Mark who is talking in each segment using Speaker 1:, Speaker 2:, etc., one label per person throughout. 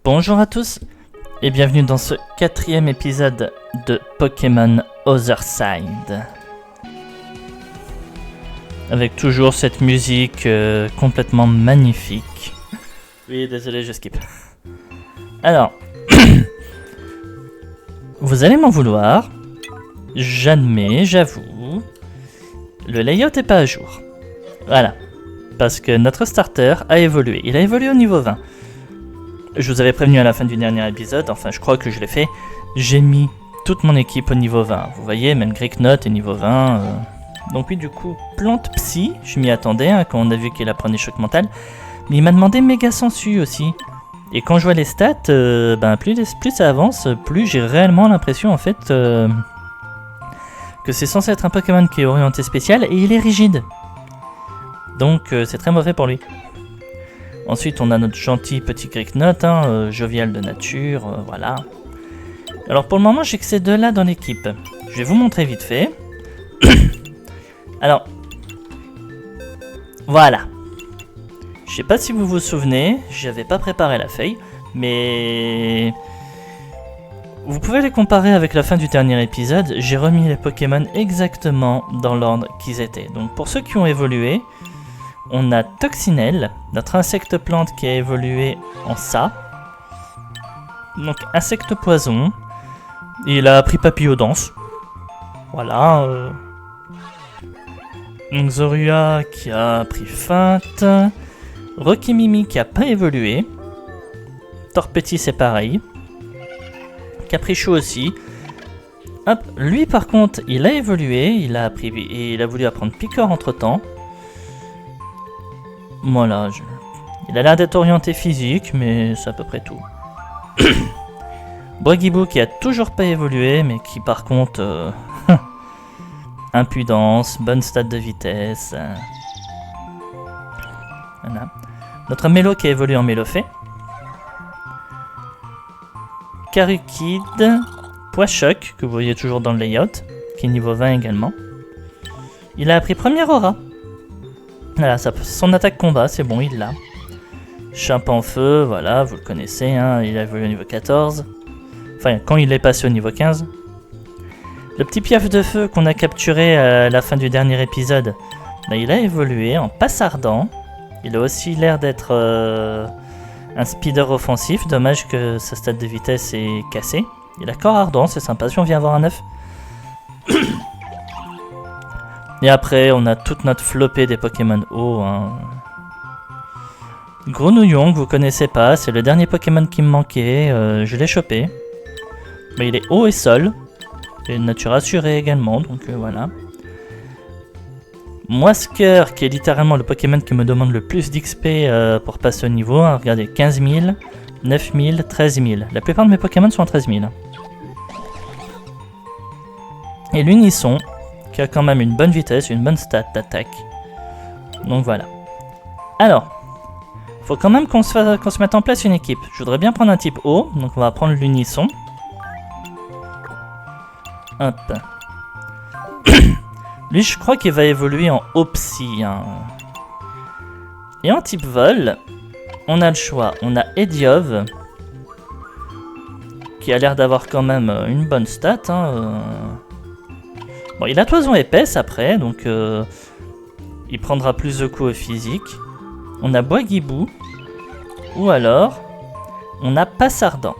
Speaker 1: Bonjour à tous et bienvenue dans ce 4e épisode de Pokémon Other Side. Avec toujours cette musique complètement magnifique. Oui, désolé, je skip. Alors, vous allez m'en vouloir, j'admets, j'avoue, le layout n'est pas à jour. Voilà, parce que notre starter a évolué, il a évolué au niveau 20. Je vous avais prévenu à la fin du dernier épisode, enfin je crois que je l'ai fait, j'ai mis toute mon équipe au niveau 20. Vous voyez, même Greeknot est niveau 20. Donc oui, du coup, Plante Psy, je m'y attendais quand on a vu qu'il apprenait choc mental. Mais il m'a demandé méga sensu aussi. Et quand je vois les stats, plus ça avance, plus j'ai réellement l'impression en fait que c'est censé être un Pokémon qui est orienté spécial et il est rigide. Donc c'est très mauvais pour lui. Ensuite, on a notre gentil petit Greeknot, jovial de nature, voilà. Alors pour le moment, j'ai que ces deux-là dans l'équipe. Je vais vous montrer vite fait. Alors, voilà. Je sais pas si vous vous souvenez, j'avais pas préparé la feuille, mais vous pouvez les comparer avec la fin du dernier épisode. J'ai remis les Pokémon exactement dans l'ordre qu'ils étaient. Donc pour ceux qui ont évolué, on a Toxinelle, notre insecte plante qui a évolué en ça. Donc insecte poison. Il a appris papillodance. Voilà. Donc Zorua qui a appris feinte. Rokimimi qui a pas évolué. Torpetti c'est pareil. Caprichou aussi. Hop, lui par contre il a évolué. Il a appris et il a voulu apprendre piqueur entre temps. Voilà, il a l'air d'être orienté physique, mais c'est à peu près tout. Boigibou qui a toujours pas évolué, mais qui par contre... impudence, bonne stat de vitesse. Voilà. Notre Mélo qui a évolué en Mélofée. Karukid, Poichoc, que vous voyez toujours dans le layout, qui est niveau 20 également. Il a appris première aura. Voilà, son attaque combat, c'est bon, il l'a. Feu, voilà, vous le connaissez, il a évolué au niveau 14. Enfin, quand il est passé au niveau 15. Le petit piaf de feu qu'on a capturé à la fin du dernier épisode, il a évolué en Passardant. Il a aussi l'air d'être un speeder offensif, dommage que sa stat de vitesse est cassée. Il a corps ardent, c'est sympa si on vient avoir un 9. Et après, on a toute notre flopée des Pokémon eau. Grenouillon, que vous connaissez pas, c'est le dernier Pokémon qui me manquait. Je l'ai chopé. Mais il est eau et sol. Et nature assurée également, donc voilà. Moisqueur, qui est littéralement le Pokémon qui me demande le plus d'XP pour passer au niveau. Regardez, 15 000, 9 000, 13 000. La plupart de mes Pokémon sont à 13 000. Et l'Unisson, qui a quand même une bonne vitesse, une bonne stat d'attaque. Donc voilà. Alors, faut quand même qu'on se mette en place une équipe. Je voudrais bien prendre un type eau, donc on va prendre l'Unisson. Hop. Lui, je crois qu'il va évoluer en Opsy. Et en type vol, on a le choix. On a Ediov, qui a l'air d'avoir quand même une bonne stat. Bon, il a toison épaisse après, donc il prendra plus de coups au physique. On a Boigibou, ou alors on a Passardant.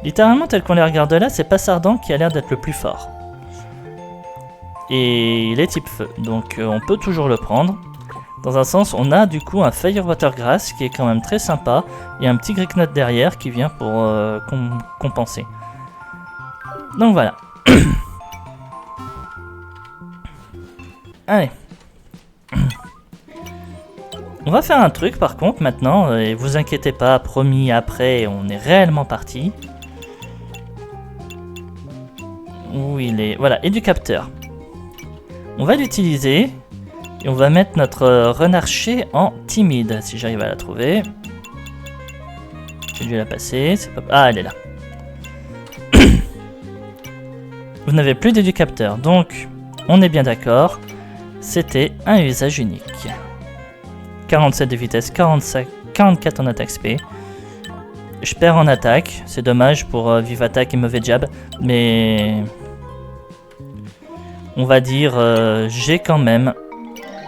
Speaker 1: Littéralement, tel qu'on les regarde là, c'est Passardant qui a l'air d'être le plus fort. Et il est type feu, donc on peut toujours le prendre. Dans un sens, on a du coup un Firewater Grass qui est quand même très sympa, et un petit Greeknot derrière qui vient pour compenser. Donc voilà. Allez. On va faire un truc par contre maintenant, et vous inquiétez pas, promis, après on est réellement parti. Où il est? Voilà, éducapteur. On va l'utiliser, et on va mettre notre renarcher en timide, si j'arrive à la trouver. J'ai dû la passer, c'est pas... Ah, elle est là. Vous n'avez plus d'éducapteur, donc on est bien d'accord. C'était un usage unique. 47 de vitesse, 44 en attaque SP. Je perds en attaque, c'est dommage pour vive attaque et mauvais jab, mais on va dire j'ai quand même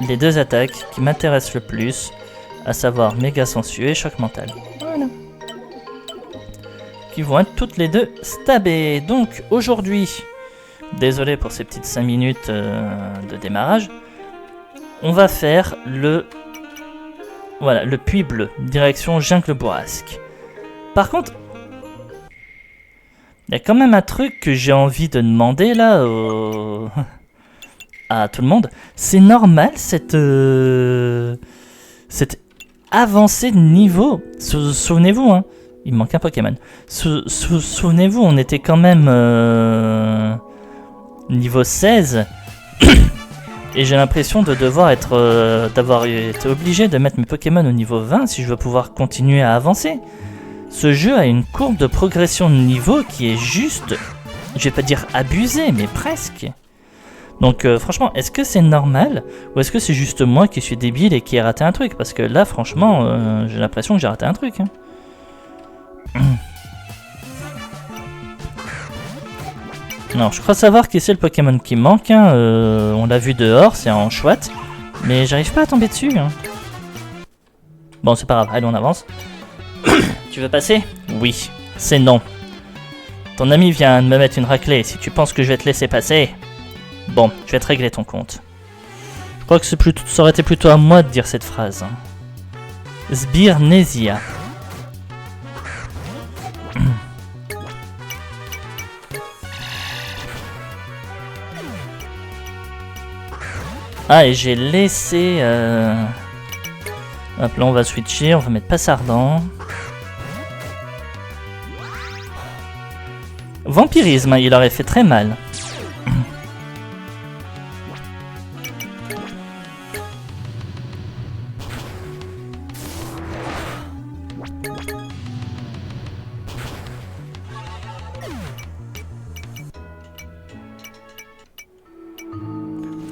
Speaker 1: les deux attaques qui m'intéressent le plus, à savoir méga sensueux et choc mental. Voilà. Qui vont être toutes les deux stabées. Donc aujourd'hui, désolé pour ces petites 5 minutes de démarrage, on va faire le puits bleu, direction Jungle Bourrasque. Par contre, il y a quand même un truc que j'ai envie de demander là à tout le monde. C'est normal cette avancée de niveau. Souvenez-vous, hein, il me manque un Pokémon. Souvenez-vous, on était quand même niveau 16. Et j'ai l'impression de d'avoir été obligé de mettre mes Pokémon au niveau 20 si je veux pouvoir continuer à avancer. Ce jeu a une courbe de progression de niveau qui est juste, je vais pas dire abusée, mais presque. Donc franchement, est-ce que c'est normal ou est-ce que c'est juste moi qui suis débile et qui ai raté un truc? Parce que là, franchement, j'ai l'impression que j'ai raté un truc. Hein. Alors, je crois savoir qui c'est le Pokémon qui manque. Hein. On l'a vu dehors, c'est en chouette. Mais j'arrive pas à tomber dessus. Hein. Bon, c'est pas grave, allez, on avance. Tu veux passer? Oui. C'est non. Ton ami vient de me mettre une raclée. Si tu penses que je vais te laisser passer... Bon, je vais te régler ton compte. Je crois que ça aurait été plutôt à moi de dire cette phrase. Sbirnesia. Ah, et j'ai laissé... Hop, là on va switcher, on va mettre passe ardent. Vampirisme, il aurait fait très mal.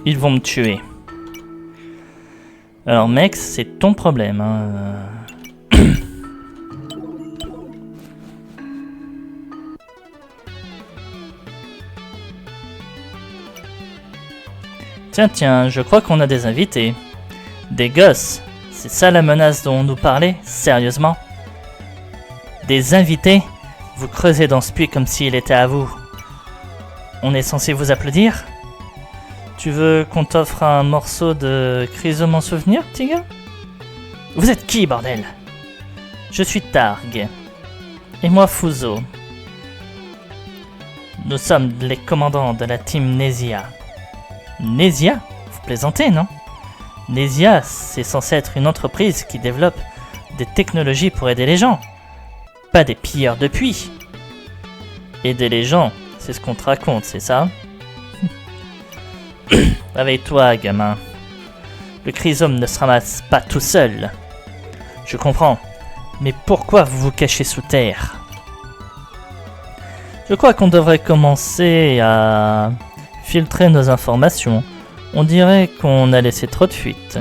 Speaker 1: Ils vont me tuer. Alors mec, c'est ton problème. Hein. Tiens, je crois qu'on a des invités. Des gosses. C'est ça la menace dont on nous parlait? Sérieusement? Des invités? Vous creusez dans ce puits comme s'il était à vous. On est censé vous applaudir? Tu veux qu'on t'offre un morceau de chrysome en souvenir, petit gars? Vous êtes qui, bordel? Je suis Targ. Et moi, Fuzo. Nous sommes les commandants de la team Nesia. Nesia? Vous plaisantez, non? Nesia, c'est censé être une entreprise qui développe des technologies pour aider les gens. Pas des pilleurs de puits. Aider les gens, c'est ce qu'on te raconte, c'est ça? Réveille-toi, gamin. Le chrysome ne se ramasse pas tout seul. Je comprends. Mais pourquoi vous vous cachez sous terre? Je crois qu'on devrait commencer à filtrer nos informations. On dirait qu'on a laissé trop de fuites.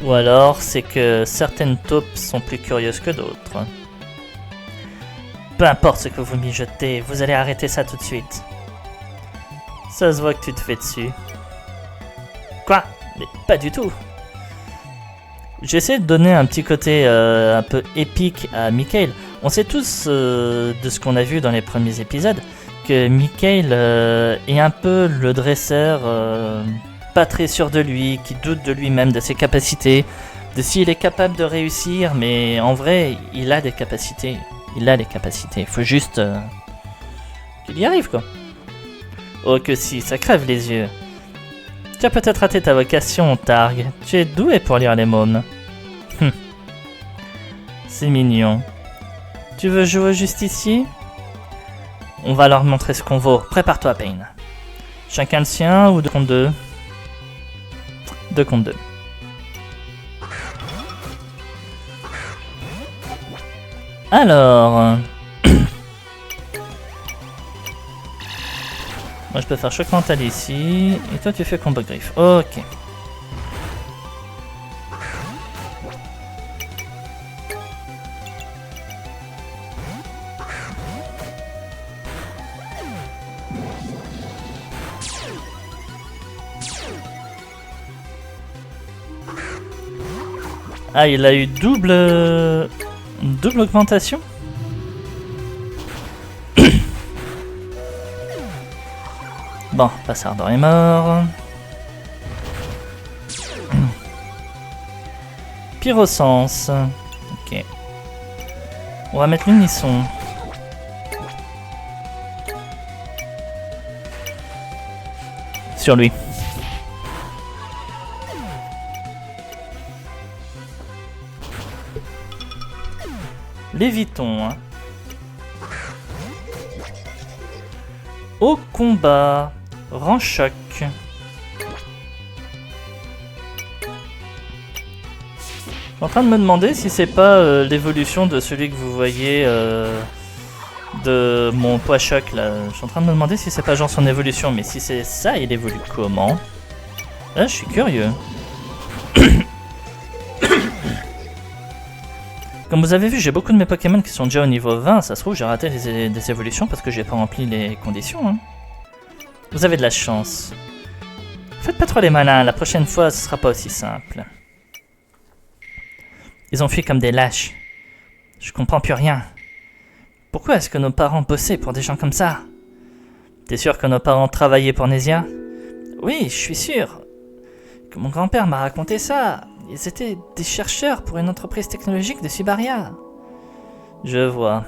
Speaker 1: Ou alors, c'est que certaines taupes sont plus curieuses que d'autres. Peu importe ce que vous mijotez, vous allez arrêter ça tout de suite. Ça se voit que tu te fais dessus. Quoi? Mais pas du tout. J'essaie de donner un petit côté un peu épique à Mikael. On sait tous de ce qu'on a vu dans les premiers épisodes que Mikael est un peu le dresseur pas très sûr de lui, qui doute de lui-même, de ses capacités, de s'il est capable de réussir, mais en vrai, il a des capacités. Il a des capacités. Il faut juste qu'il y arrive, quoi. Oh que si, ça crève les yeux. Tu as peut-être raté ta vocation, Targ. Tu es doué pour lire les mômes. C'est mignon. Tu veux jouer au justicier? On va leur montrer ce qu'on vaut. Prépare-toi, Pain. Chacun le sien ou 2 contre 2? 2 contre 2. Alors... Moi je peux faire choc mental ici, et toi tu fais combo griffe. Ok. Ah, il a eu double augmentation. Bon, Passardor est mort. Pyrosens. Ok. On va mettre l'unisson. Sur lui. Léviton. Hein. Au combat. Rang choc. Je suis en train de me demander si c'est pas l'évolution de celui que vous voyez de mon poids choc là. Je suis en train de me demander si c'est pas genre son évolution, mais si c'est ça, il évolue comment? Là, je suis curieux. Comme vous avez vu, j'ai beaucoup de mes Pokémon qui sont déjà au niveau 20. Ça se trouve, j'ai raté des évolutions parce que j'ai pas rempli les conditions. Hein. Vous avez de la chance. Faites pas trop les malins, la prochaine fois ce sera pas aussi simple. Ils ont fui comme des lâches. Je comprends plus rien. Pourquoi est-ce que nos parents bossaient pour des gens comme ça? T'es sûr que nos parents travaillaient pour Nésia? Oui, je suis sûr. Que mon grand-père m'a raconté ça. Ils étaient des chercheurs pour une entreprise technologique de Sibaria. Je vois.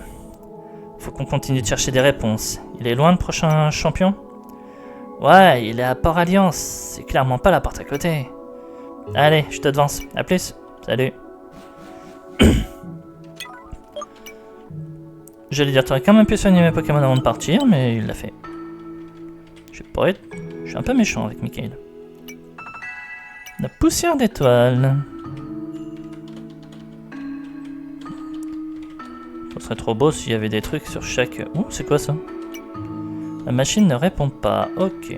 Speaker 1: Faut qu'on continue de chercher des réponses. Il est loin le prochain champion? Ouais, il est à Port-Alliance. C'est clairement pas la porte à côté. Allez, je te devance. À plus. Salut. J'allais dire, t'aurais quand même pu soigner mes Pokémon avant de partir, mais il l'a fait. Je suis un peu méchant avec Mikael. La poussière d'étoile. Ce serait trop beau s'il y avait des trucs sur chaque... Ouh, c'est quoi ça? La machine ne répond pas. Ok.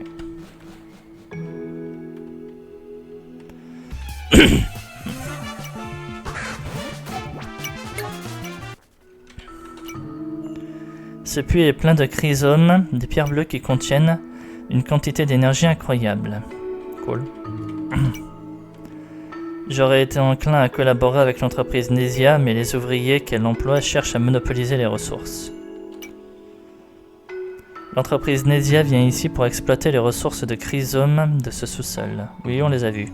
Speaker 1: Ce puits est plein de chrysomes, des pierres bleues qui contiennent une quantité d'énergie incroyable. Cool. J'aurais été enclin à collaborer avec l'entreprise Nésia, mais les ouvriers qu'elle emploie cherchent à monopoliser les ressources. L'entreprise Nésia vient ici pour exploiter les ressources de chrysomes de ce sous-sol. Oui, on les a vus.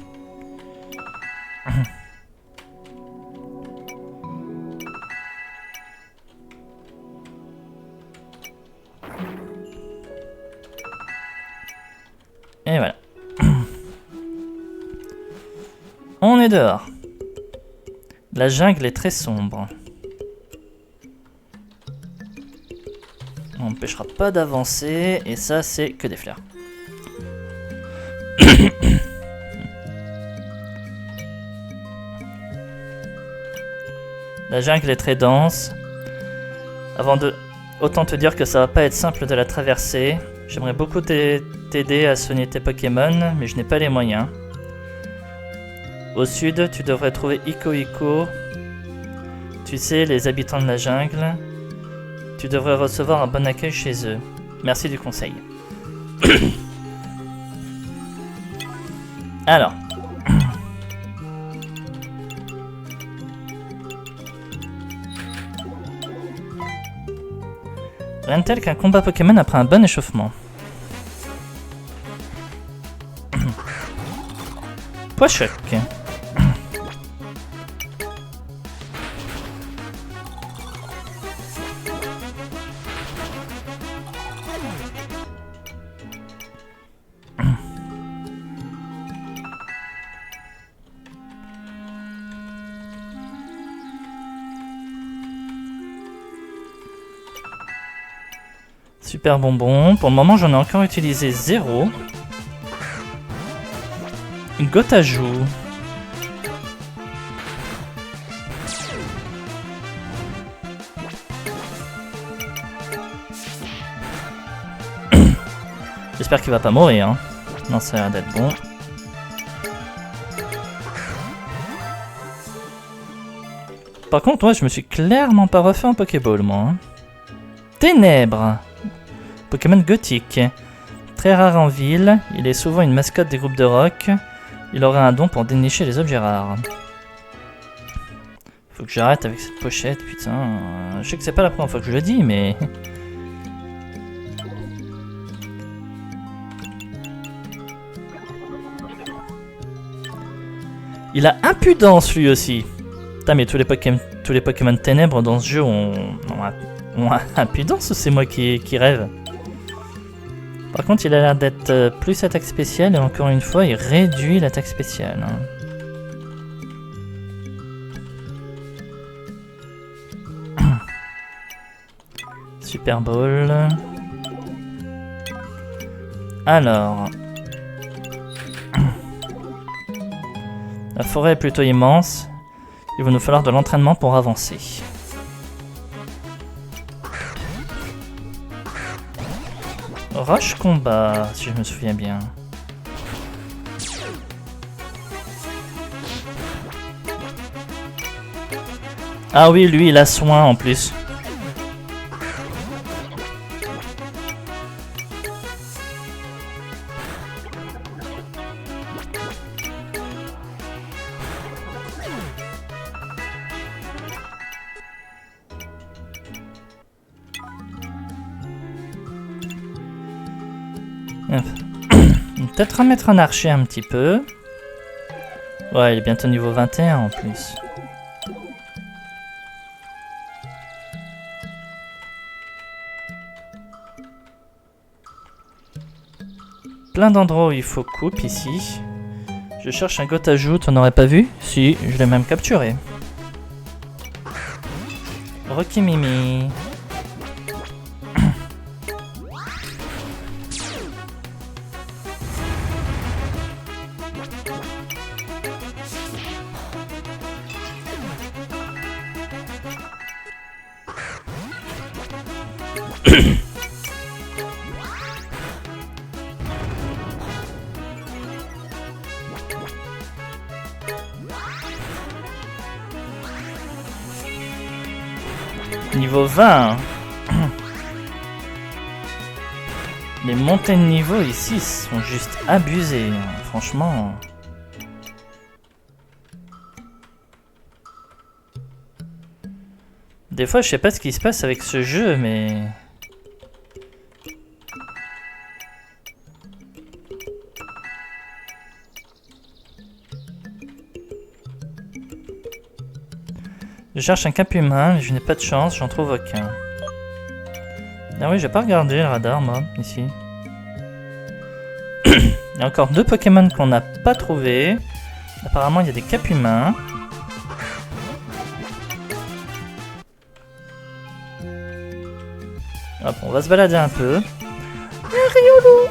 Speaker 1: Et voilà. On est dehors. La jungle est très sombre. On n'empêchera pas d'avancer, et ça c'est que des fleurs. La jungle est très dense. Autant te dire que ça va pas être simple de la traverser. J'aimerais beaucoup t'aider à soigner tes Pokémon, mais je n'ai pas les moyens. Au sud, tu devrais trouver Iko. Tu sais, les habitants de la jungle. Tu devrais recevoir un bon accueil chez eux. Merci du conseil. Alors. Rien de tel qu'un combat Pokémon après un bon échauffement. Poids choc. Super bonbon. Pour le moment, j'en ai encore utilisé 0. Gotajou. J'espère qu'il va pas mourir. Hein. Non, ça a l'air d'être bon. Par contre, ouais, je me suis clairement pas refait un Pokéball, moi. Hein. Ténèbres. Pokémon gothique. Très rare en ville, il est souvent une mascotte des groupes de rock. Il aurait un don pour dénicher les objets rares. Faut que j'arrête avec cette pochette, putain. Je sais que c'est pas la première fois que je le dis, mais... Il a impudence lui aussi. Putain, mais tous les Pokémon de ténèbres dans ce jeu ont impudence ou c'est moi qui rêve? Par contre, il a l'air d'être plus attaque spéciale et encore une fois, il réduit l'attaque spéciale. Super Ball. Alors... La forêt est plutôt immense. Il va nous falloir de l'entraînement pour avancer. Rush combat, si je me souviens bien. Ah oui, lui, il a soin en plus. Peut-être remettre un archer un petit peu. Ouais, il est bientôt niveau 21 en plus. Plein d'endroits où il faut coupe ici. Je cherche un Gotajout, on n'aurait pas vu? Si, je l'ai même capturé. Rocky Mimi. Niveau 20. Les montées de niveau ici sont juste abusées, franchement. Des fois, je sais pas ce qui se passe avec ce jeu, mais... Je cherche un cap humain, mais je n'ai pas de chance, j'en trouve aucun. Ah oui, j'ai pas regardé le radar, moi, ici. Il y a encore 2 Pokémon qu'on n'a pas trouvé. Apparemment, il y a des caps humains. Hop, on va se balader un peu. Riolu!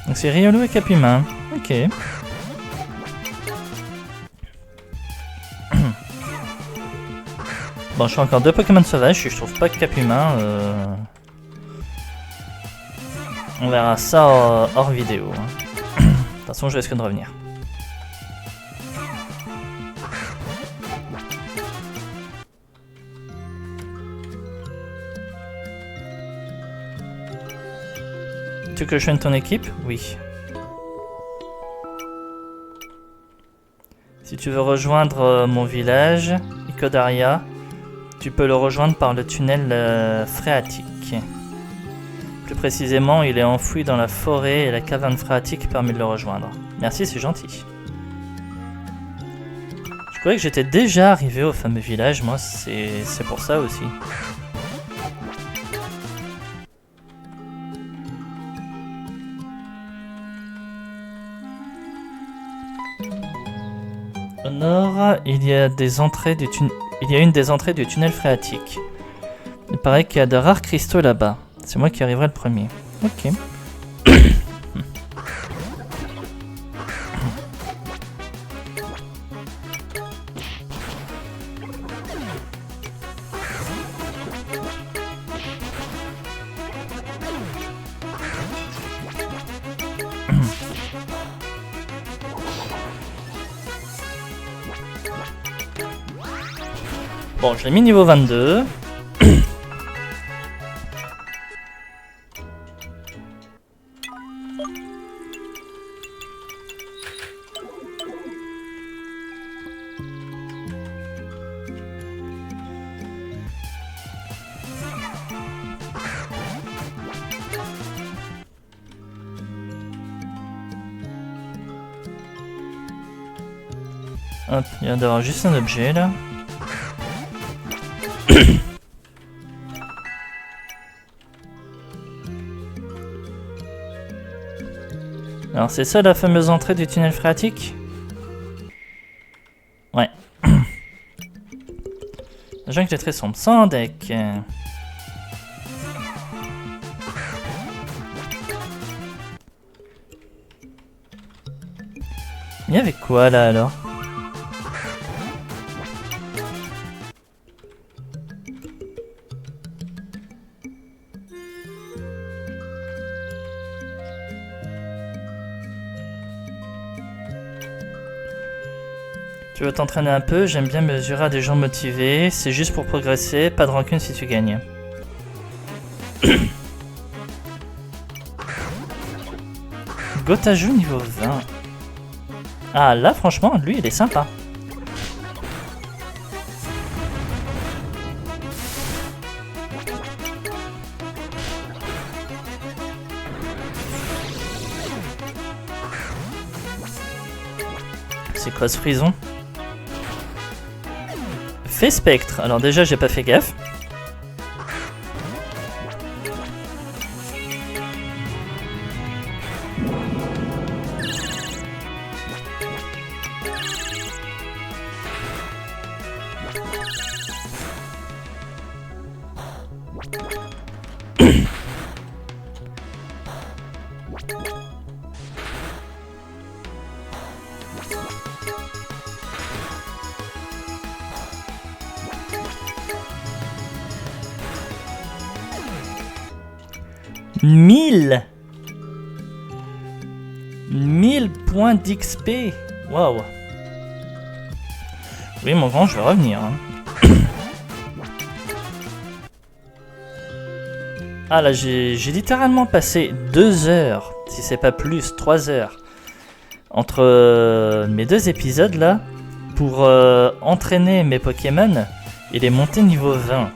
Speaker 1: Donc c'est Riolu et cap humain. Ok. Bon, je suis encore 2 Pokémon sauvages, je trouve pas de cap humain. On verra ça hors vidéo. De toute façon, je risque de revenir. Tu veux que je joigne ton équipe? Oui. Si tu veux rejoindre mon village, Icodaria, tu peux le rejoindre par le tunnel phréatique. Plus précisément, il est enfoui dans la forêt et la caverne phréatique permet de le rejoindre. Merci, c'est gentil. Je croyais que j'étais déjà arrivé au fameux village, moi, c'est pour ça aussi. Au nord, il y a une des entrées du tunnel phréatique. Il paraît qu'il y a de rares cristaux là-bas. C'est moi qui arriverai le premier. Ok. Bon, je l'ai mis niveau 22. Hop, il vient d'avoir juste un objet là. Alors c'est ça la fameuse entrée du tunnel phréatique? Ouais. La jungle est très sombre. Sans deck. Il y avait quoi là alors? Tu veux t'entraîner un peu? J'aime bien mesurer à des gens motivés. C'est juste pour progresser, pas de rancune si tu gagnes. Gotajou niveau 20. Ah là franchement, lui il est sympa. C'est quoi ce frison? Fait spectre. Alors déjà j'ai pas fait gaffe. Mille points d'XP. Waouh. Oui mon grand, je vais revenir. Hein. Ah là, j'ai littéralement passé 2 heures, si c'est pas plus, 3 heures, entre mes 2 épisodes là, pour entraîner mes Pokémon et les monter niveau 20.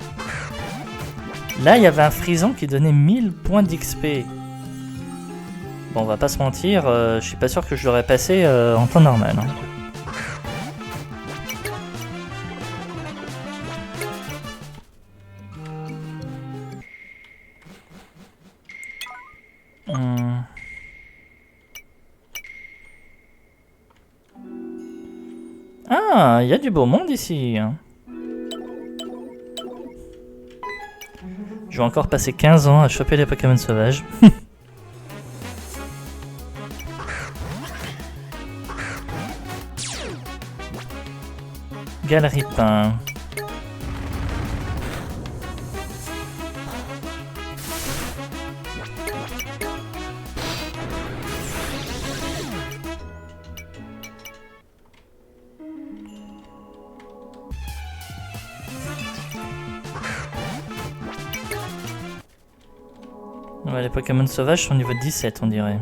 Speaker 1: Là, il y avait un frison qui donnait 1000 points d'XP. Bon, on va pas se mentir, je suis pas sûr que je l'aurais passé en temps normal. Hein. Ah, il y a du beau monde ici. Je vais encore passer 15 ans à choper les Pokémon sauvages. Galripin. Ouais, les Pokémon sauvages sont niveau 17, on dirait.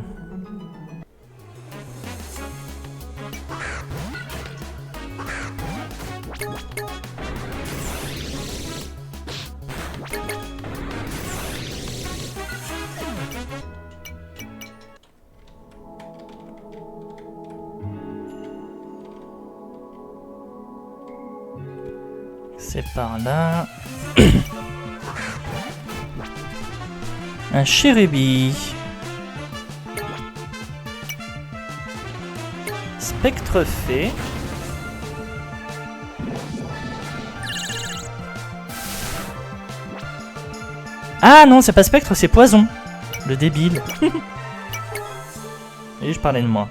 Speaker 1: C'est par là. Un Cherubi. Spectre fée. Ah non, c'est pas spectre, c'est poison. Le débile. Et je parlais de moi.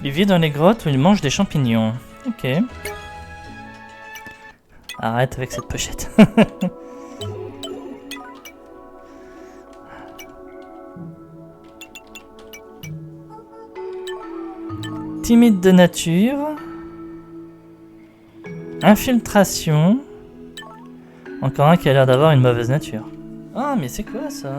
Speaker 1: Il vit dans les grottes où il mange des champignons. Ok. Arrête avec cette pochette. Timide de nature. Infiltration. Encore un qui a l'air d'avoir une mauvaise nature. Ah, mais c'est quoi ça?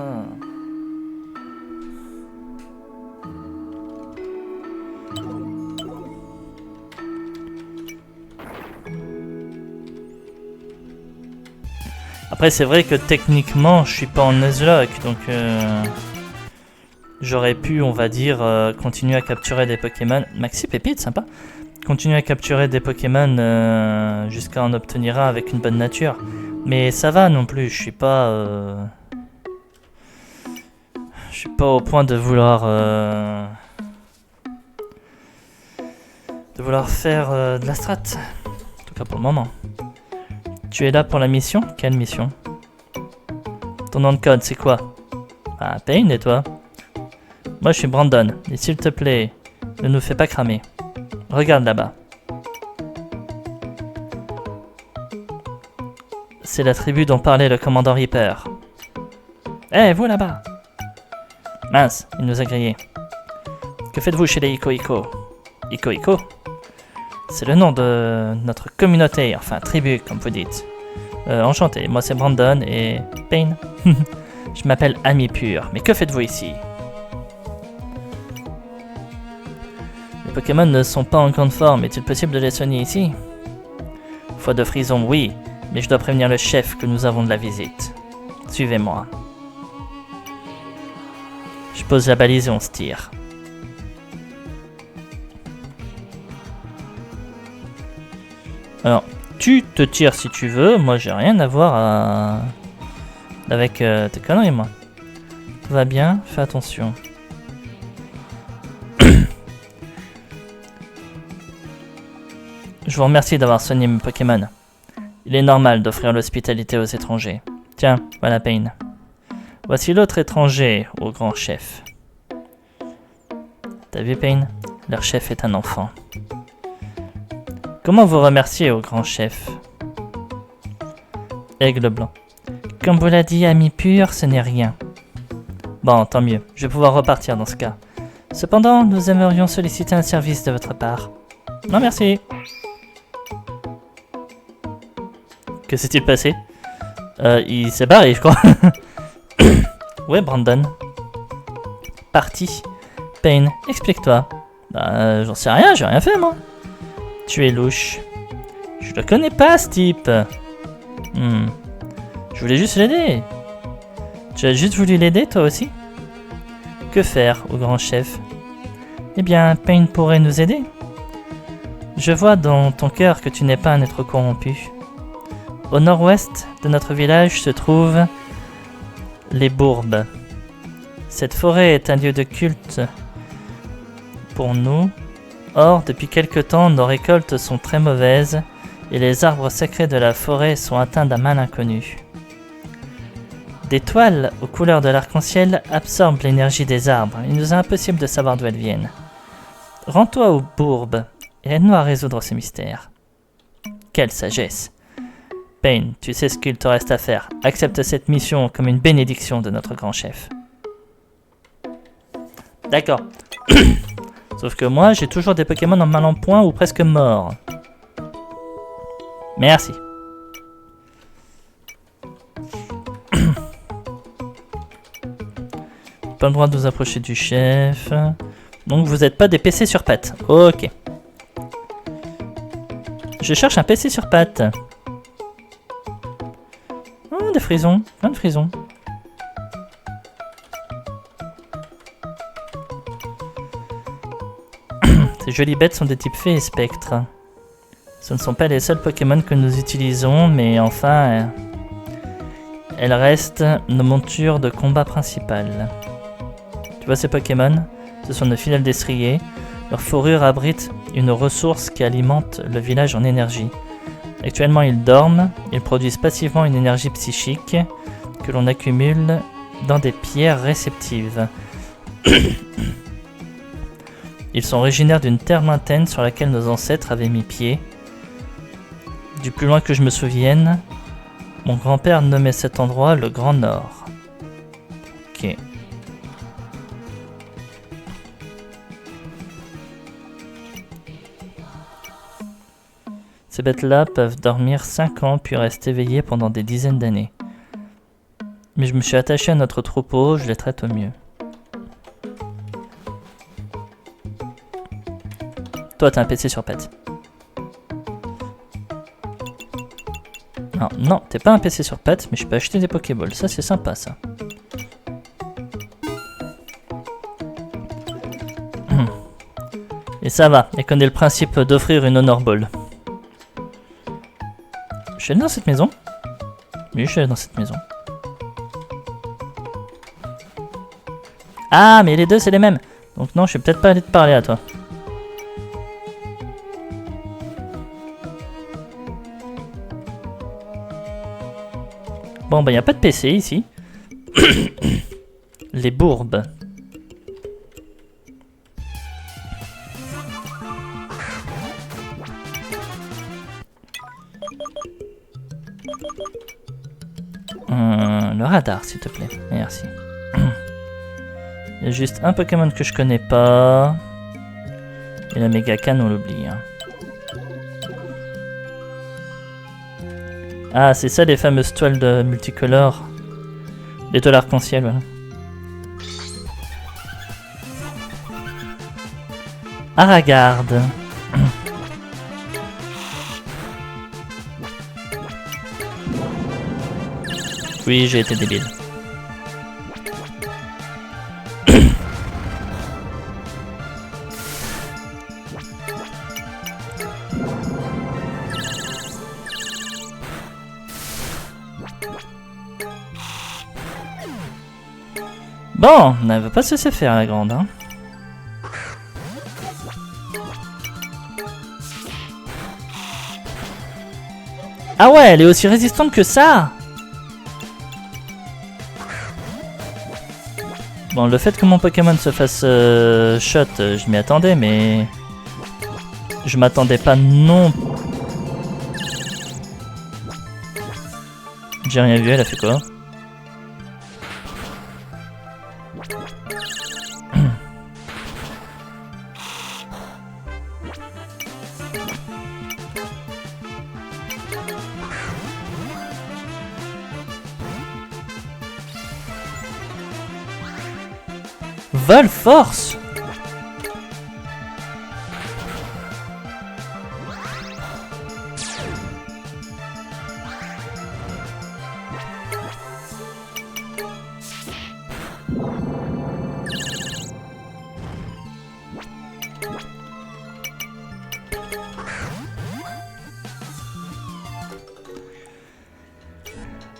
Speaker 1: Après, c'est vrai que techniquement, je suis pas en Nuzlocke, donc j'aurais pu, on va dire, continuer à capturer des Pokémon. Maxi Pépite, sympa. Continuer à capturer des Pokémon jusqu'à en obtenir un avec une bonne nature. Mais ça va non plus, je suis pas au point de vouloir faire de la strat. En tout cas pour le moment. Tu es là pour la mission? Quelle mission? Ton nom de code, c'est quoi? Ah, Payne et toi? Moi je suis Brandon, et s'il te plaît, ne nous fais pas cramer. Regarde là-bas. C'est la tribu dont parlait le commandant Reaper. Eh, vous là-bas! Mince, il nous a grillés. Que faites-vous chez les Iko Iko? Iko Iko? C'est le nom de notre communauté, enfin tribu, comme vous dites. Enchanté, moi c'est Brandon et... Payne. Je m'appelle Ami Pur, mais que faites-vous ici? Les Pokémon ne sont pas en grande forme, est-il possible de les soigner ici? Foi de frison, oui, mais je dois prévenir le chef que nous avons de la visite. Suivez-moi. Je pose la balise et on se tire. Alors, tu te tires si tu veux, moi j'ai rien à voir avec tes conneries, moi. Tout va bien, fais attention. Je vous remercie d'avoir soigné mes Pokémon. Il est normal d'offrir l'hospitalité aux étrangers. Tiens, voilà Payne. Voici l'autre étranger au grand chef. T'as vu Payne? Leur chef est un enfant. Comment vous remercier au grand chef? Aigle blanc. Comme vous l'a dit, Ami Pur, ce n'est rien. Bon, tant mieux. Je vais pouvoir repartir dans ce cas. Cependant, nous aimerions solliciter un service de votre part. Non, merci. Que s'est-il passé? Il s'est barré, je crois. Ouais, Brandon. Parti. Payne, explique-toi. Bah, j'en sais rien, j'ai rien fait, moi. Tu es louche. Je le connais pas, ce type. Je voulais juste l'aider. Tu as juste voulu l'aider, toi aussi? Que faire, au grand chef? Eh bien, Payne pourrait nous aider. Je vois dans ton cœur que tu n'es pas un être corrompu. Au nord-ouest de notre village se trouvent les Bourbes. Cette forêt est un lieu de culte pour nous. Or, depuis quelque temps, nos récoltes sont très mauvaises et les arbres sacrés de la forêt sont atteints d'un mal inconnu. Des toiles aux couleurs de l'arc-en-ciel absorbent l'énergie des arbres. Il nous est impossible de savoir d'où elles viennent. Rends-toi aux Bourbes et aide-nous à résoudre ce mystère. Quelle sagesse! Payne, tu sais ce qu'il te reste à faire. Accepte cette mission comme une bénédiction de notre grand chef. D'accord. Sauf que moi, j'ai toujours des Pokémon en mal en point ou presque morts. Merci. Pas le droit de vous approcher du chef. Donc vous n'êtes pas des PC sur pattes. Ok. Je cherche un PC sur pattes. Oh, des frisons. Plein de frisons. Ces jolies bêtes sont des types fées et spectres. Ce ne sont pas les seuls Pokémon que nous utilisons, mais enfin, elles restent nos montures de combat principales. Tu vois ces Pokémon? Ce sont nos fidèles destriers. Leur fourrure abrite une ressource qui alimente le village en énergie. Actuellement, ils dorment. Ils produisent passivement une énergie psychique que l'on accumule dans des pierres réceptives. Ils sont originaires d'une terre lointaine sur laquelle nos ancêtres avaient mis pied. Du plus loin que je me souvienne, mon grand-père nommait cet endroit le Grand Nord. Ok. Ces bêtes-là peuvent dormir 5 ans puis rester éveillées pendant des dizaines d'années. Mais je me suis attaché à notre troupeau, je les traite au mieux. Toi, t'as un PC sur pattes. Alors, non, t'es pas un PC sur pattes, mais je peux acheter des Pokéballs. Ça, c'est sympa, ça. Et ça va, elle connaît le principe d'offrir une Honor Ball. Je suis allé dans cette maison? Oui, je suis allé dans cette maison. Ah, mais les deux, c'est les mêmes. Donc non, je suis peut-être pas allé te parler à toi. Bon, bah, y a pas de PC ici. Les bourbes. Le radar, s'il te plaît. Merci. Il y a juste un Pokémon que je connais pas. Et la Mégacane, on l'oublie. Hein. Ah, c'est ça les fameuses toiles de multicolores. Les toiles arc-en-ciel, voilà. Aragarde. Oui, j'ai été débile. Bon, elle veut pas se laisser faire la grande, hein. Ah ouais, elle est aussi résistante que ça. Bon, le fait que mon Pokémon se fasse shot, je m'y attendais, mais... Je m'attendais pas non... J'ai rien vu, elle a fait quoi? Vol force.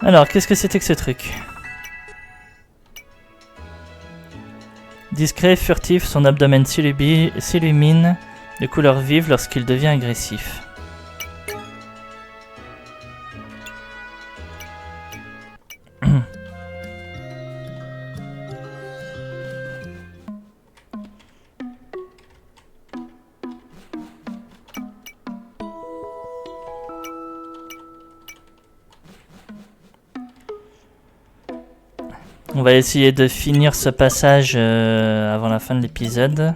Speaker 1: Alors, qu'est-ce que c'était que ce truc? Discret, furtif, son abdomen s'illumine de couleur vive lorsqu'il devient agressif. On va essayer de finir ce passage avant la fin de l'épisode.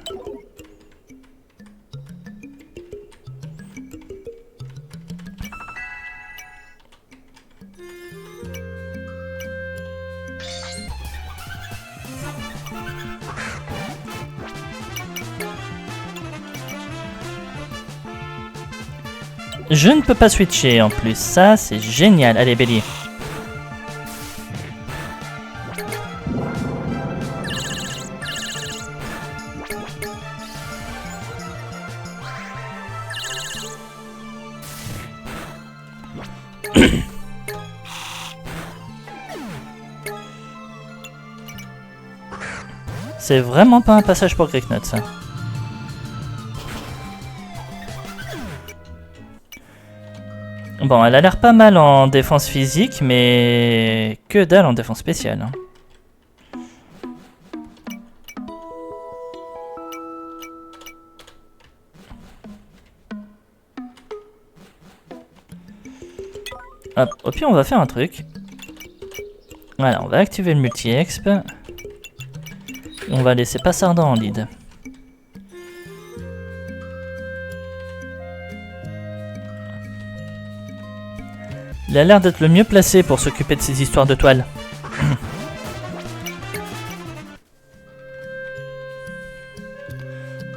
Speaker 1: Je ne peux pas switcher en plus, ça c'est génial. Allez, Bélier. C'est vraiment pas un passage pour Greeknut, ça. Bon, elle a l'air pas mal en défense physique, mais que dalle en défense spéciale. Hein. Hop, au pire, on va faire un truc. Voilà, on va activer le multi-exp. On va laisser Passardin en lead. Il a l'air d'être le mieux placé pour s'occuper de ces histoires de toiles.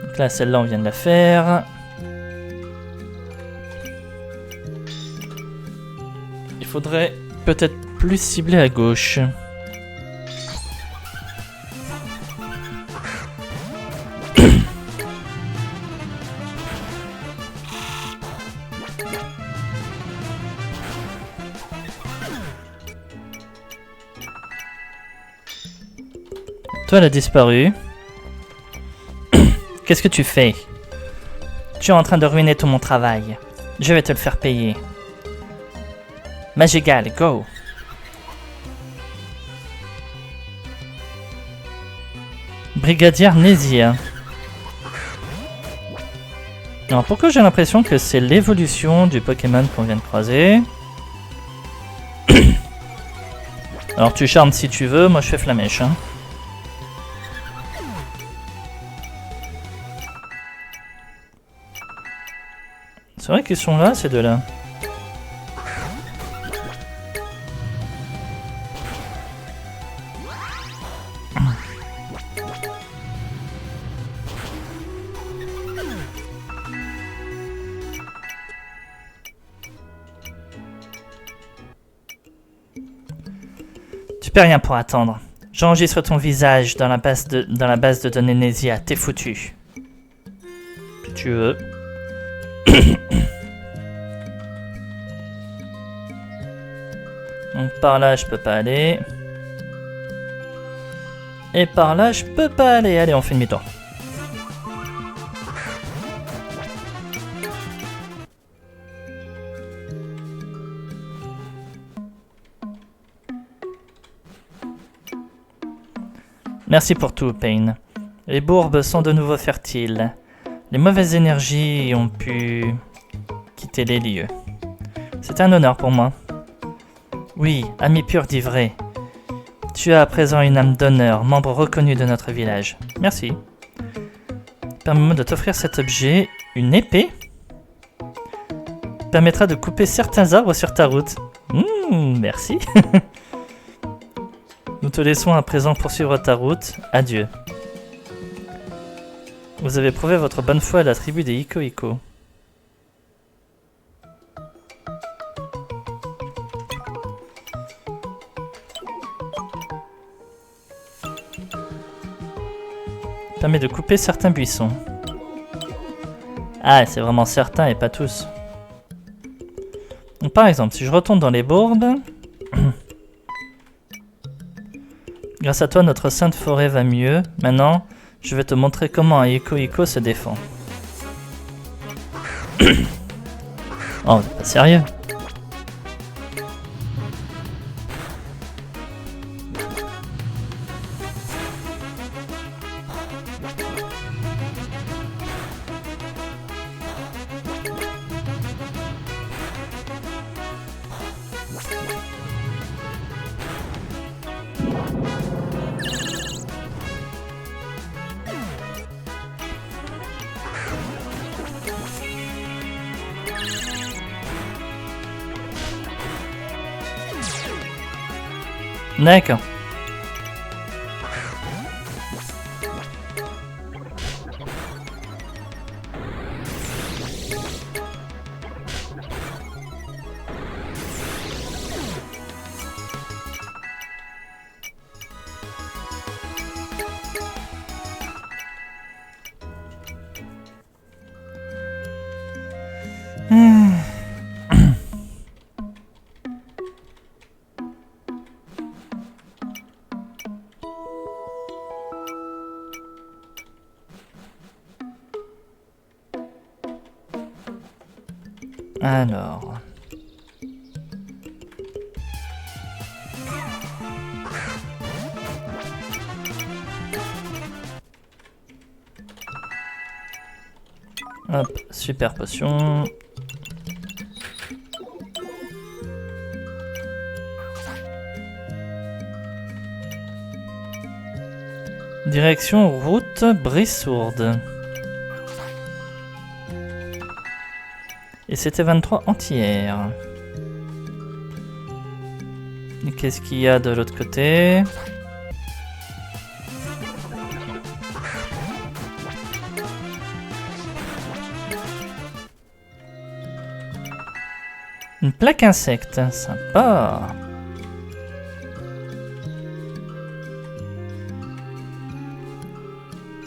Speaker 1: Donc là, celle-là, on vient de la faire. faudrait peut-être plus cibler à gauche. Toi, elle a disparu. Qu'est-ce que tu fais? Tu es en train de ruiner tout mon travail. Je vais te le faire payer. Magigal, go! Brigadière Nésia. Alors pourquoi j'ai l'impression que c'est l'évolution du Pokémon qu'on vient de croiser? Alors tu charmes si tu veux, moi je fais Flamèche. Hein. C'est vrai qu'ils sont là, ces deux-là. Tu peux rien pour attendre. J'enregistre ton visage dans la base de données Nésia. T'es foutu. Si tu veux. Donc par là je peux pas aller. Et par là je peux pas aller. Allez, on fait demi-tour. Merci pour tout, Pain. Les bourbes sont de nouveau fertiles. Les mauvaises énergies ont pu quitter les lieux. C'est un honneur pour moi. Oui, ami pur d'ivré. Tu as à présent une âme d'honneur, membre reconnu de notre village. Merci. Permets-moi de t'offrir cet objet, une épée. Permettra de couper certains arbres sur ta route. Merci. Nous te laissons à présent poursuivre ta route. Adieu. Vous avez prouvé votre bonne foi à la tribu des Iko-Iko. Permet de couper certains buissons. Ah, c'est vraiment certains et pas tous. Donc, par exemple, si je retourne dans les bourdes... Grâce à toi, notre sainte forêt va mieux. Maintenant, je vais te montrer comment un Iko-Iko se défend. Oh, c'est pas sérieux. D'accord. Alors... Hop, super potion. Direction route Brissourde. Et c'était 23 entières. Et qu'est-ce qu'il y a de l'autre côté? Une plaque insecte, sympa.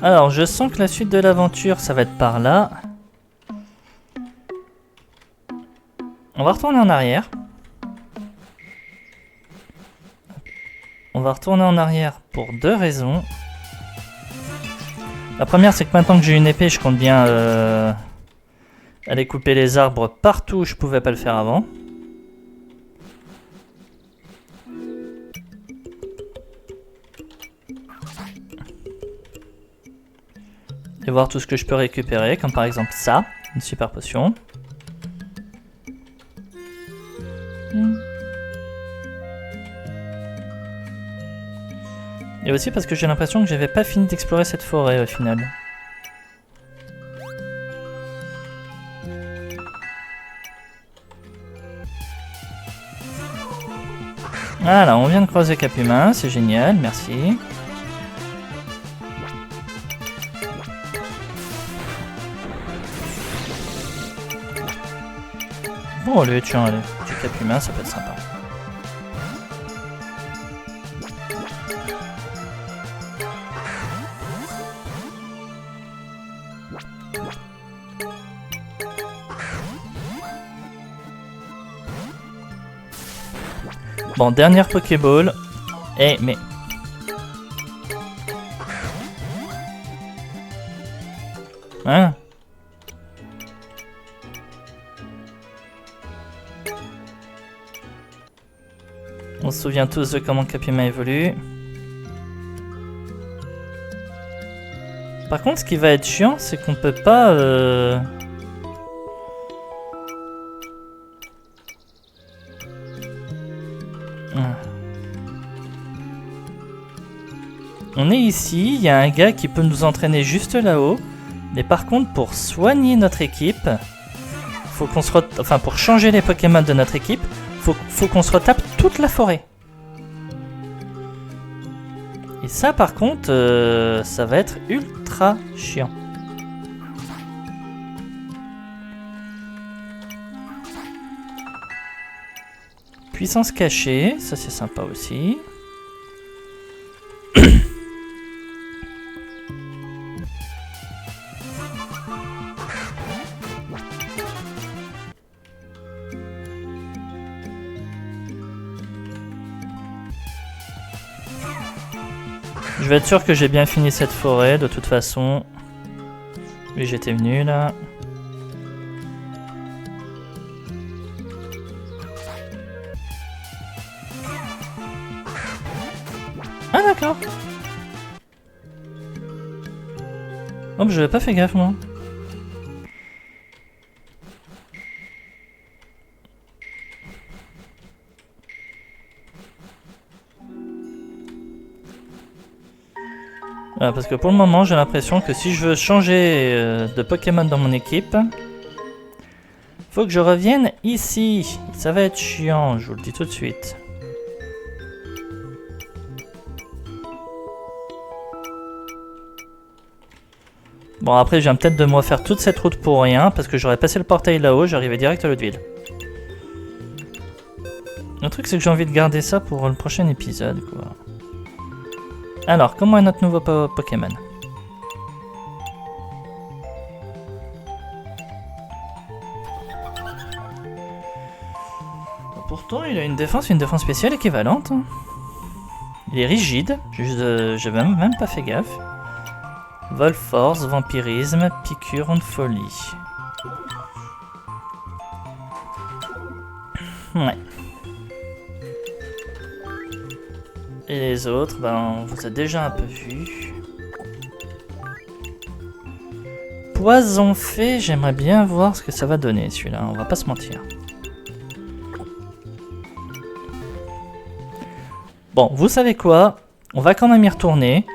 Speaker 1: Alors, je sens que la suite de l'aventure, ça va être par là. On va retourner en arrière. On va retourner en arrière pour deux raisons. La première, c'est que maintenant que j'ai une épée, je compte bien aller couper les arbres partout où je pouvais pas le faire avant. Et voir tout ce que je peux récupérer, comme par exemple ça, une super potion. Et aussi parce que j'ai l'impression que j'avais pas fini d'explorer cette forêt au final. Voilà, on vient de croiser Cap-Humain, c'est génial, merci. Bon, allez, tiens, allez, petit Cap-Humain, ça peut être sympa. Bon, dernière Pokéball. Eh, mais... Hein? On se souvient tous de comment Cap-Humain évolue. Par contre, ce qui va être chiant, c'est qu'on peut pas... On est ici, il y a un gars qui peut nous entraîner juste là-haut. Mais par contre, pour soigner notre équipe, faut qu'on se enfin, pour changer les Pokémon de notre équipe, faut qu'on se retape toute la forêt. Et ça, par contre, ça va être ultra chiant. Puissance cachée, ça c'est sympa aussi. Je vais être sûr que j'ai bien fini cette forêt, de toute façon. Oui, j'étais venu là. Ah d'accord. Oh, mais j'avais pas fait gaffe moi. Voilà, parce que pour le moment, j'ai l'impression que si je veux changer de Pokémon dans mon équipe, faut que je revienne ici. Ça va être chiant, je vous le dis tout de suite. Bon, après, je viens peut-être de me refaire toute cette route pour rien, parce que j'aurais passé le portail là-haut, j'arrivais direct à l'autre ville. Le truc, c'est que j'ai envie de garder ça pour le prochain épisode, quoi. Alors, comment est notre nouveau Pokémon? Pourtant, il a une défense spéciale équivalente. Il est rigide, j'avais même pas fait gaffe. Vol force, vampirisme, piqûre, onde folie. Ouais. Et les autres, ben, on vous a déjà un peu vu. Poison fée, j'aimerais bien voir ce que ça va donner celui-là, on va pas se mentir. Bon, vous savez quoi? On va quand même y retourner.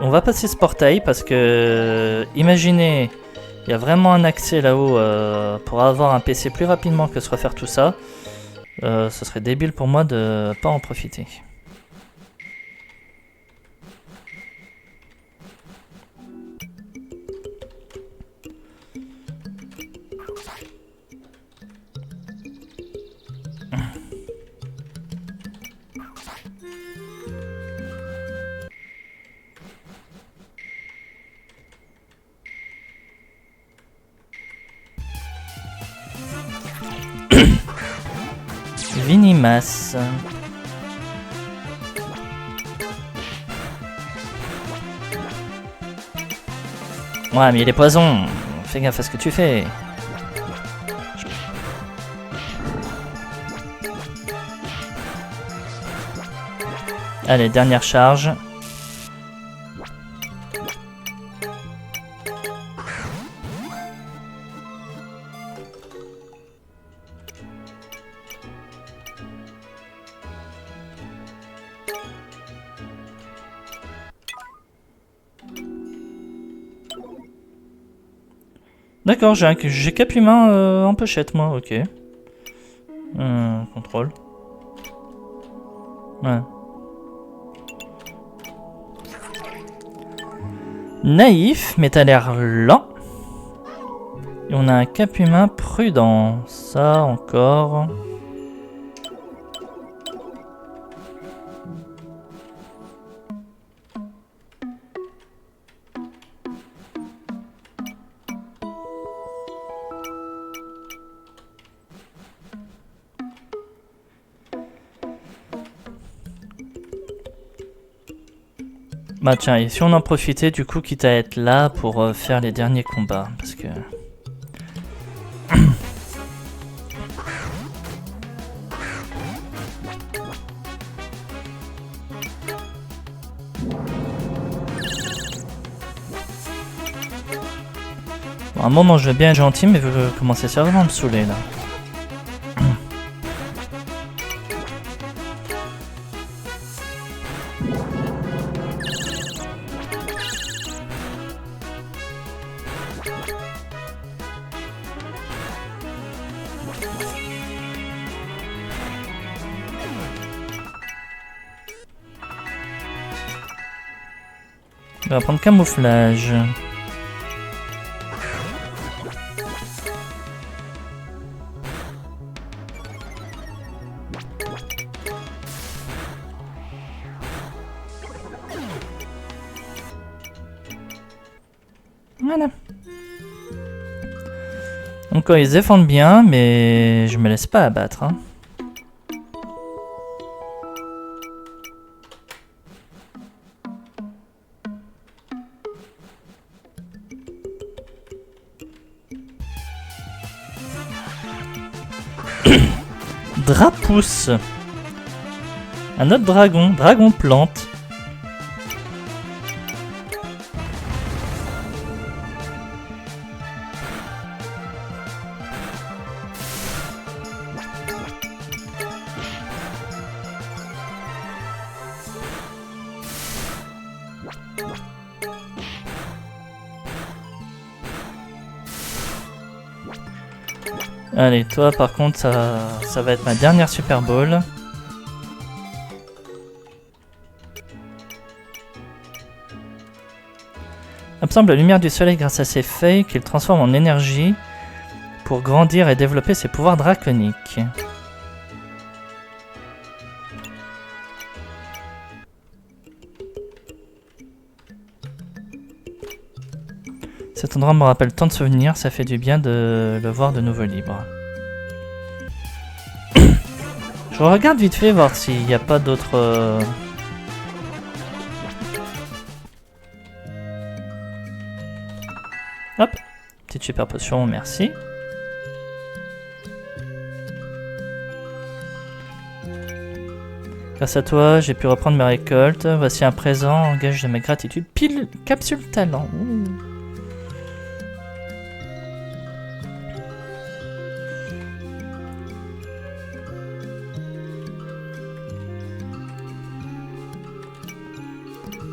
Speaker 1: On va passer ce portail parce que... Imaginez, il y a vraiment un accès là-haut pour avoir un PC plus rapidement que se refaire tout ça. Ce serait débile pour moi de pas en profiter. Vinimas. Ouais, mais il est poison. Fais gaffe à ce que tu fais. Allez, dernière charge. D'accord, j'ai cap humain en pochette, moi, ok. Contrôle. Ouais. Naïf, mais t'as l'air lent. Et on a un cap humain prudent. Ça, encore. Bah tiens, et si on en profitait du coup, quitte à être là pour faire les derniers combats, parce que... Bon, à un moment je vais bien être gentil, mais vous commencez sérieusement à me saouler là. On va prendre camouflage. Voilà. Donc ils se défendent bien, mais je me laisse pas abattre. Hein. Drapousse. Un autre dragon, dragon plante. Allez, toi par contre, ça va être ma dernière Super Bowl. Absorbe la lumière du soleil grâce à ses feuilles qu'il transforme en énergie pour grandir et développer ses pouvoirs draconiques. Cet endroit me rappelle tant de souvenirs, ça fait du bien de le voir de nouveau libre. Je regarde vite fait voir s'il n'y a pas d'autres... Hop, petite super potion, merci. Grâce à toi, j'ai pu reprendre mes récoltes. Voici un présent en gage de ma gratitude. Pile capsule talent. Ouh.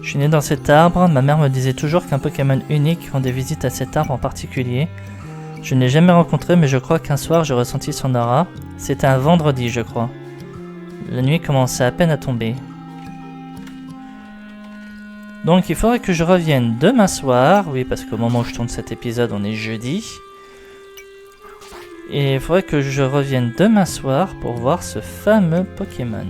Speaker 1: Je suis né dans cet arbre, ma mère me disait toujours qu'un Pokémon unique rendait visite à cet arbre en particulier. Je ne l'ai jamais rencontré, mais je crois qu'un soir j'ai ressenti son aura. C'était un vendredi, je crois. La nuit commençait à peine à tomber. Donc il faudrait que je revienne demain soir, oui parce qu'au moment où je tourne cet épisode on est jeudi. Et il faudrait que je revienne demain soir pour voir ce fameux Pokémon.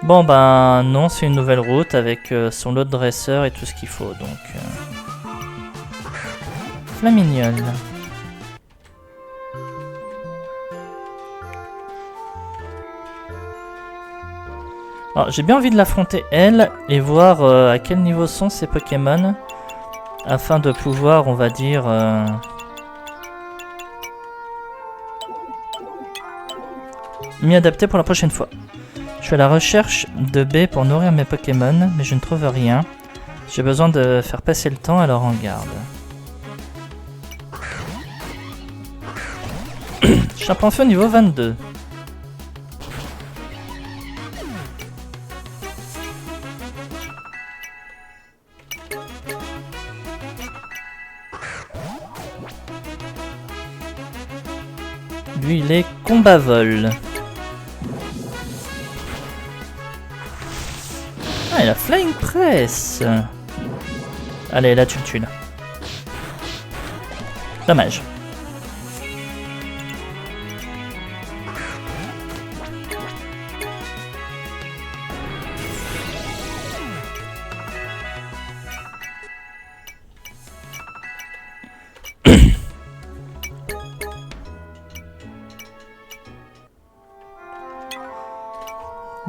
Speaker 1: Bon ben non, c'est une nouvelle route avec son lot de dresseurs et tout ce qu'il faut, donc... Flamignol. Alors j'ai bien envie de l'affronter elle et voir à quel niveau sont ces Pokémon afin de pouvoir, on va dire... m'y adapter pour la prochaine fois. Je suis à la recherche de baies pour nourrir mes Pokémon, mais je ne trouve rien. J'ai besoin de faire passer le temps, alors en garde. Champion feu niveau 22. Lui, il est combat vol. Ah, il a Flying Press. Allez, là tu le tues là. Dommage.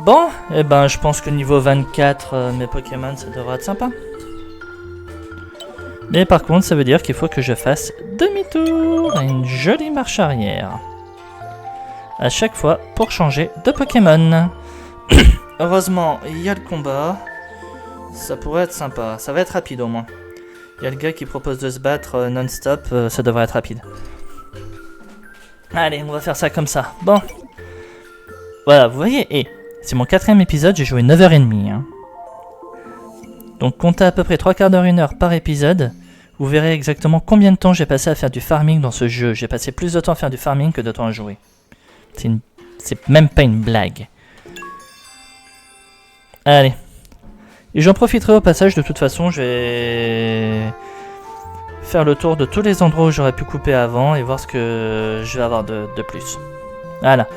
Speaker 1: Bon, eh ben je pense que niveau 24, mes Pokémon, ça devrait être sympa. Mais par contre, ça veut dire qu'il faut que je fasse demi-tour et une jolie marche arrière. À chaque fois pour changer de Pokémon. Heureusement, il y a le combat. Ça pourrait être sympa. Ça va être rapide au moins. Il y a le gars qui propose de se battre non-stop. Ça devrait être rapide. Allez, on va faire ça comme ça. Bon. Voilà, vous voyez, c'est mon 4ème épisode, j'ai joué 9h30. Hein. Donc comptez à peu près 3/4 d'heure, 1 heure par épisode. Vous verrez exactement combien de temps j'ai passé à faire du farming dans ce jeu. J'ai passé plus de temps à faire du farming que de temps à jouer. C'est même pas une blague. Allez. Et j'en profiterai au passage, de toute façon, je vais faire le tour de tous les endroits où j'aurais pu couper avant et voir ce que je vais avoir de plus. Voilà.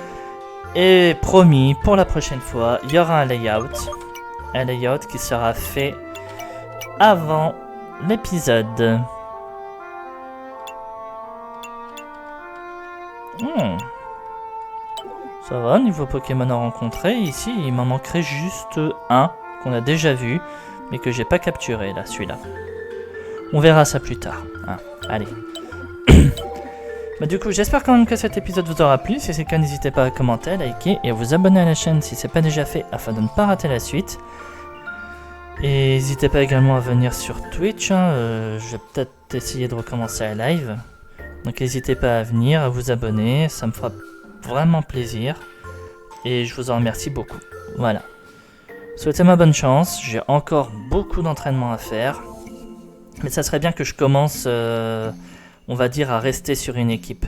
Speaker 1: Et promis, pour la prochaine fois, il y aura un layout. Un layout qui sera fait avant l'épisode. Ça va, niveau Pokémon à rencontrer, ici il m'en manquerait juste un qu'on a déjà vu, mais que j'ai pas capturé là, celui-là. On verra ça plus tard. Hein, allez. Bah, du coup, j'espère quand même que cet épisode vous aura plu. Si c'est le cas, n'hésitez pas à commenter, à liker et à vous abonner à la chaîne si c'est pas déjà fait afin de ne pas rater la suite. Et n'hésitez pas également à venir sur Twitch. Hein, je vais peut-être essayer de recommencer à live. Donc n'hésitez pas à venir, à vous abonner. Ça me fera vraiment plaisir. Et je vous en remercie beaucoup. Voilà. Souhaitez-moi bonne chance. J'ai encore beaucoup d'entraînement à faire. Mais ça serait bien que je commence... on va dire à rester sur une équipe.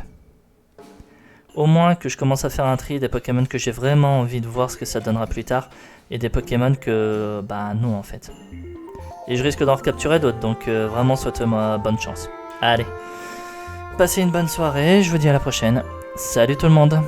Speaker 1: Au moins que je commence à faire un tri des Pokémon que j'ai vraiment envie de voir ce que ça donnera plus tard. Et des Pokémon que... bah non en fait. Et je risque d'en recapturer d'autres, donc vraiment souhaitez-moi bonne chance. Allez. Passez une bonne soirée, je vous dis à la prochaine. Salut tout le monde.